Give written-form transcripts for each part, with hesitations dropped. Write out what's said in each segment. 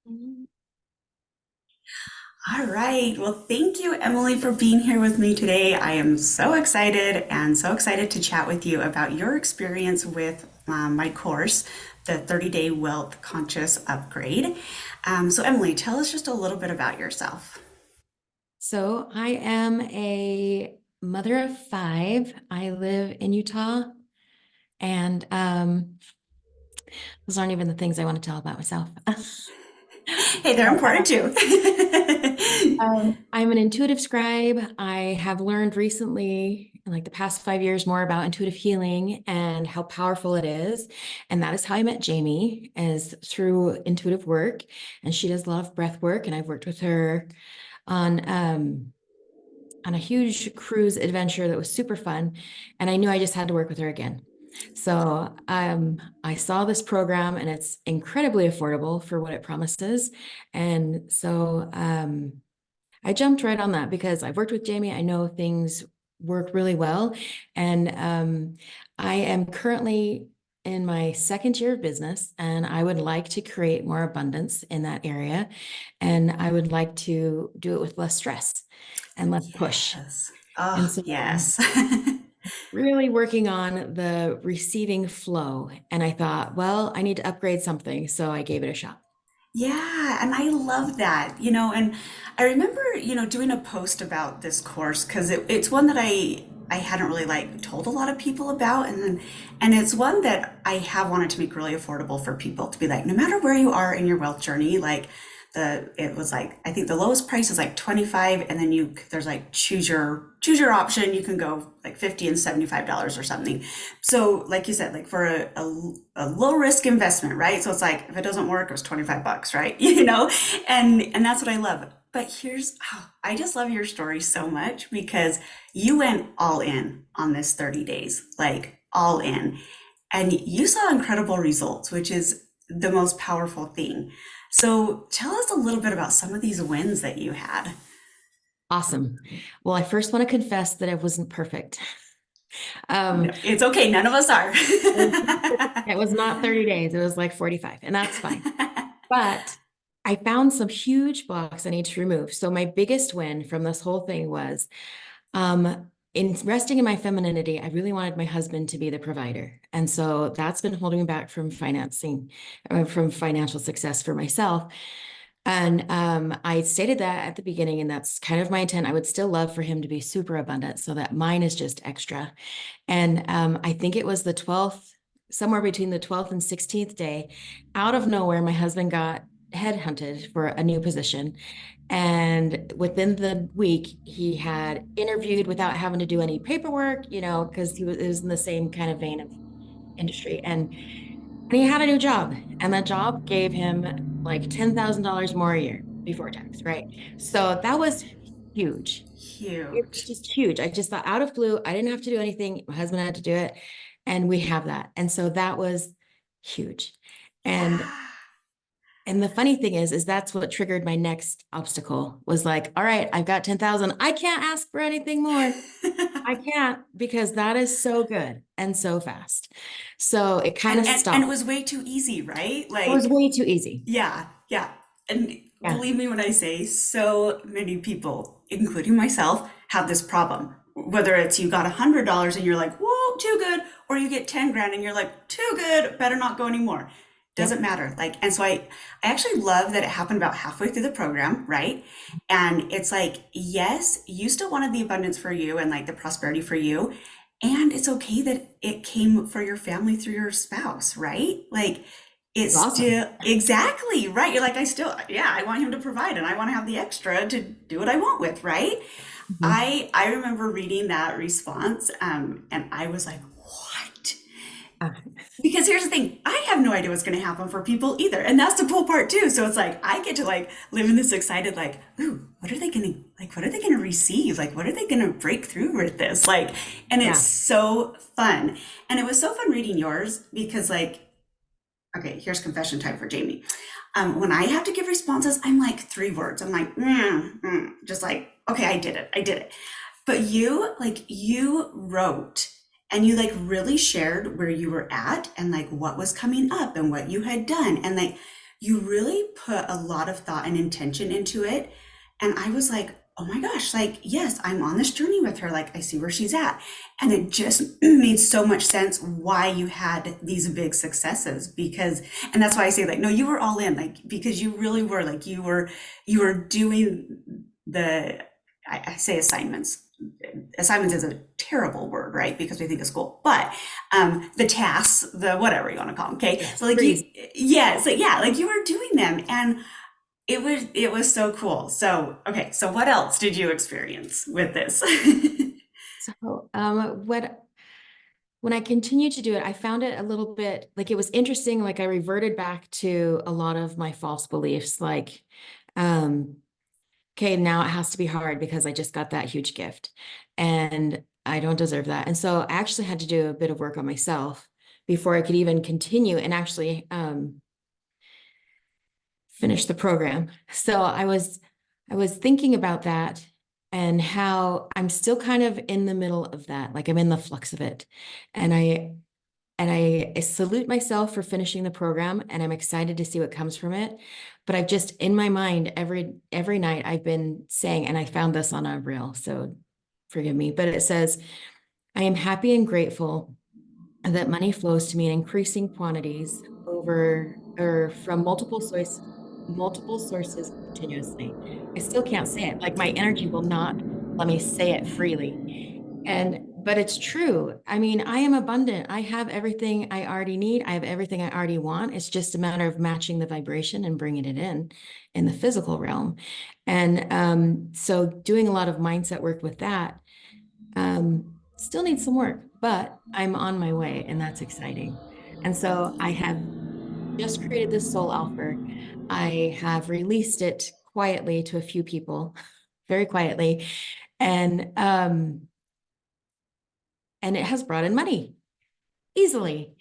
Mhm. All right. Well, thank you, Emily, for being here with me today. I am so excited and so excited to chat with you about your experience with my course, the 30-Day Wealth Conscious Upgrade. So, Emily, tell us just a little bit about yourself. So I am a mother of five. I live in Utah, and those aren't even the things I want to tell about myself. Hey, they're But, important too. I'm an intuitive scribe. I have learned recently, in like the past 5 years, more about intuitive healing and how powerful it is. And that is how I met Jamie, is through intuitive work. And she does a lot of breath work, and I've worked with her on on a huge cruise adventure that was super fun. And I knew I just had to work with her again. So I saw this program and it's incredibly affordable for what it promises. And so I jumped right on that because I've worked with Jamie. I know things work really well. And I am currently in my second year of business, and I would like to create more abundance in that area. And I would like to do it with less stress and less push. Yes. And Oh, so yes. really working on the receiving flow. And I thought, well, I need to upgrade something. So I gave it a shot. Yeah, and I love that, and I remember, doing a post about this course because it's one that I hadn't really like told a lot of people about, and it's one that I have wanted to make really affordable for people to be like, no matter where you are in your wealth journey, like it was like I think the lowest price is like 25, and then there's like choose your option. You can go like 50 and $75 or something. So like you said, like for a low risk investment, right? So it's like if it doesn't work, it was 25 bucks, right? And that's what I love. But I just love your story so much because you went all in on this 30 days, like all in. And you saw incredible results, which is the most powerful thing. So tell us a little bit about some of these wins that you had. Awesome. Well, I first want to confess that I wasn't perfect. Um, No, it's okay. None of us are. it was not 30 days. It was like 45, and that's fine. But I found some huge blocks I need to remove. So my biggest win from this whole thing was in resting in my femininity, I really wanted my husband to be the provider. And so that's been holding me back from financing, from financial success for myself. And I stated that at the beginning, and that's kind of my intent. I would still love for him to be super abundant so that mine is just extra. And I think it was the 12th, somewhere between the 12th and 16th day, out of nowhere, my husband got headhunted for a new position. And within the week, he had interviewed without having to do any paperwork, because it was in the same kind of vein of industry. And he had a new job, and that job gave him like $10,000 more a year before tax, right? So that was huge. It was Huge. just huge. I just thought out of blue, I didn't have to do anything. My husband had to do it, and we have that. And so that was huge. And Yeah. and the funny thing is that's what triggered my next obstacle was like, all right, I've got 10,000. I can't ask for anything more. I can't because that is so good and so fast. So it kind of And it stopped. was way too easy, right? It was Like, way too easy. yeah, yeah. And Yeah. believe me when I say so many people, including myself, have this problem. Whether it's you got $100 and you're like, whoa, too good, or you get 10 grand and you're like, too good, better not go anymore. Doesn't Yep. matter. Like, and so I actually love that it happened about halfway through the program, right? And it's like, yes, you still wanted the abundance for you and like the prosperity for you. And it's okay that it came for your family through your spouse, right? Like, it's It's awesome. still exactly right. You're like, yeah, I want him to provide and I want to have the extra to do what I want with, right? Mhm. I remember reading that response, and I was like, what? Uh, Because here's the thing, I have no idea what's going to happen for people either, and that's the cool part too. So it's like I get to like live in this excited, like, ooh, what are they going to like? What are they going to receive? Like, what are they going to break through with this? Like, and it's yeah. so fun, and it was so fun reading yours because like okay, here's confession time for Jamie. When I have to give responses, I'm like three words. I'm like, just like, okay, I did it. I did it. But you wrote and you like really shared where you were at and like what was coming up and what you had done. And like, you really put a lot of thought and intention into it. And I was like, oh my gosh, like, yes, I'm on this journey with her. Like, I see where she's at. And it just made so much sense why you had these big successes because, and that's why I say, like, no, you were all in, like, because you really were, like, you were doing the, I say assignments. Assignments is a terrible word, right? Because we think of school, but the tasks, the whatever you want to call them. Okay, Yes, so like you, freeze. yeah, so yeah, like you were doing them, and it was so cool. So okay, so what else did you experience with this? So, when I continued to do it, I found it a little bit like it was interesting. Like I reverted back to a lot of my false beliefs, like, um, okay, now it has to be hard because I just got that huge gift and I don't deserve that. And so I actually had to do a bit of work on myself before I could even continue and actually finish the program. So I was thinking about that and how I'm still kind of in the middle of that. Like I'm in the flux of it. And I salute myself for finishing the program and I'm excited to see what comes from it. But I've just in my mind every night I've been saying, and I found this on a reel, so forgive me, but it says, I am happy and grateful that money flows to me in increasing quantities over or from multiple sources continuously. I still can't say it. Like my energy will not let me say it freely. And but it's true. I mean, I am abundant. I have everything I already need. I have everything I already want. It's just a matter of matching the vibration and bringing it in the physical realm. And so doing a lot of mindset work with that still needs some work, but I'm on my way and that's exciting. And so I have just created this soul offer. I have released it quietly to a few people, very quietly. And and it has brought in money easily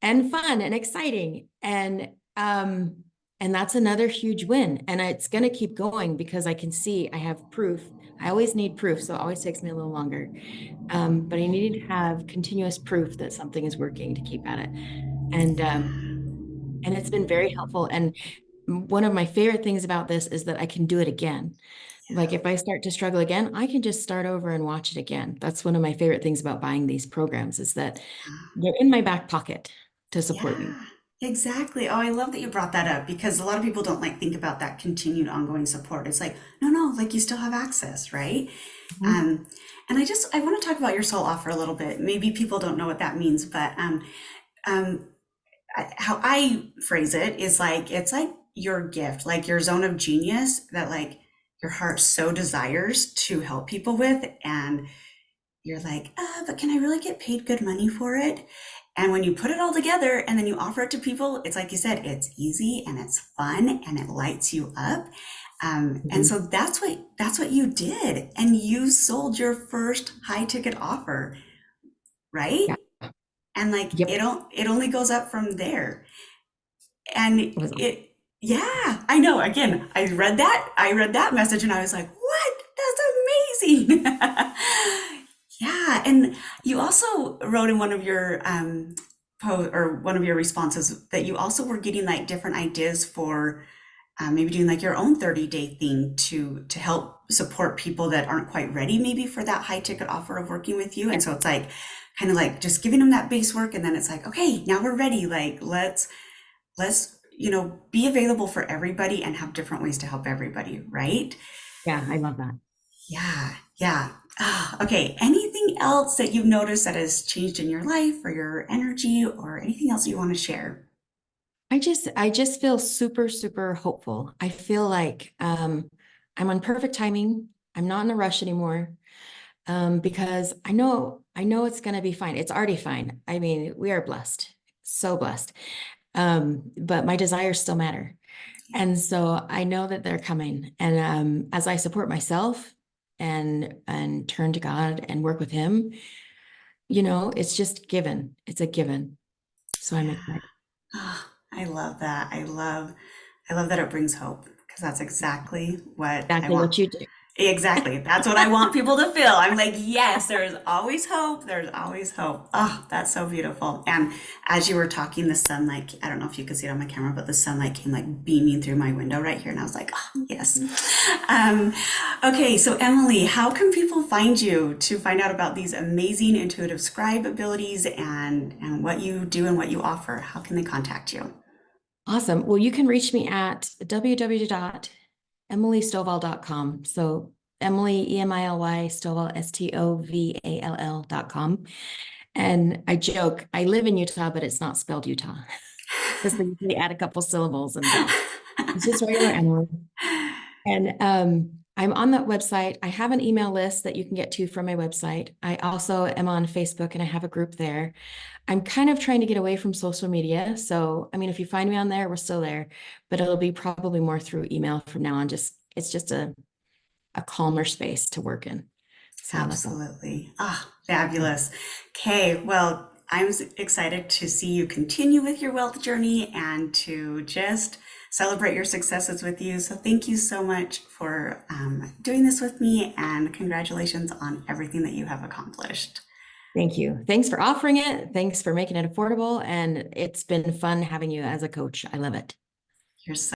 and fun and exciting. And that's another huge win. And it's going to keep going because I can see I have proof. I always need proof, so it always takes me a little longer. But I need to have continuous proof that something is working to keep at it. And and it's been very helpful. And one of my favorite things about this is that I can do it again. Like if I start to struggle again, I can just start over and watch it again. That's one of my favorite things about buying these programs is that they're in my back pocket to support me. Yeah, exactly. Oh, I love that you brought that up because a lot of people don't like think about that continued ongoing support. It's like, no, no, like you still have access, right? Mhm. Um, and I want to talk about your soul offer a little bit. Maybe people don't know what that means, but um, how I phrase it is like it's like your gift, like your zone of genius that like your heart so desires to help people with, and you're like, but can I really get paid good money for it? And when you put it all together and then you offer it to people, it's like you said, it's easy and it's fun and it lights you up. And Mhm. so that's what you did, and you sold your first high ticket offer, right? Yeah. And like Yep. it only goes up from there. And It was yeah, I know. Again, I read that message, and I was like, what? That's amazing. Yeah, and you also wrote in one of your or one of your responses that you also were getting like different ideas for maybe doing like your own 30-day thing to help support people that aren't quite ready maybe for that high ticket offer of working with you. And so it's like kind of like just giving them that base work, and then it's like, okay, now we're ready. Like let's be available for everybody and have different ways to help everybody, right? Yeah, I love that. Yeah, yeah. Ah, okay, anything else that you've noticed that has changed in your life or your energy or anything else you want to share? I just feel super, super hopeful. I feel like I'm on perfect timing. I'm not in a rush anymore. Because I know it's going to be fine. It's already fine. I mean, we are blessed, so blessed. But my desires still matter. And so I know that they're coming. And as I support myself and turn to God and work with Him, it's just given. It's a given. So I'm Yeah. excited. Ah, I love that. I love that it brings hope because that's exactly what I Exactly want. what you do. Exactly. That's what I want people to feel. I'm like, yes, there is always hope. There's always hope. Oh, that's so beautiful. And as you were talking, the sunlight, I don't know if you could see it on my camera, but the sunlight came like beaming through my window right here. And I was like, oh, yes. Um, okay, so Emily, how can people find you to find out about these amazing intuitive scribe abilities and what you do and what you offer? How can they contact you? Awesome. Well, you can reach me at www.emilystovall.com. So Emily, Emily, Stovall, Stovall.com. And I joke, I live in Utah, but it's not spelled Utah because they usually add a couple syllables and vowels. It's just regular Emily. And I'm on that website. I have an email list that you can get to from my website. I also am on Facebook and I have a group there. I'm kind of trying to get away from social media. So, I mean, if you find me on there, we're still there, but it'll be probably more through email from now on. It's just a calmer space to work in. So that's all. Absolutely. Ah, fabulous. Okay, well, excited to see you continue with your wealth journey and to just celebrate your successes with you. So thank you so much for doing this with me, and congratulations on everything that you have accomplished. Thank you. Thanks for offering it. Thanks for making it affordable. And it's been fun having you as a coach. I love it. You're so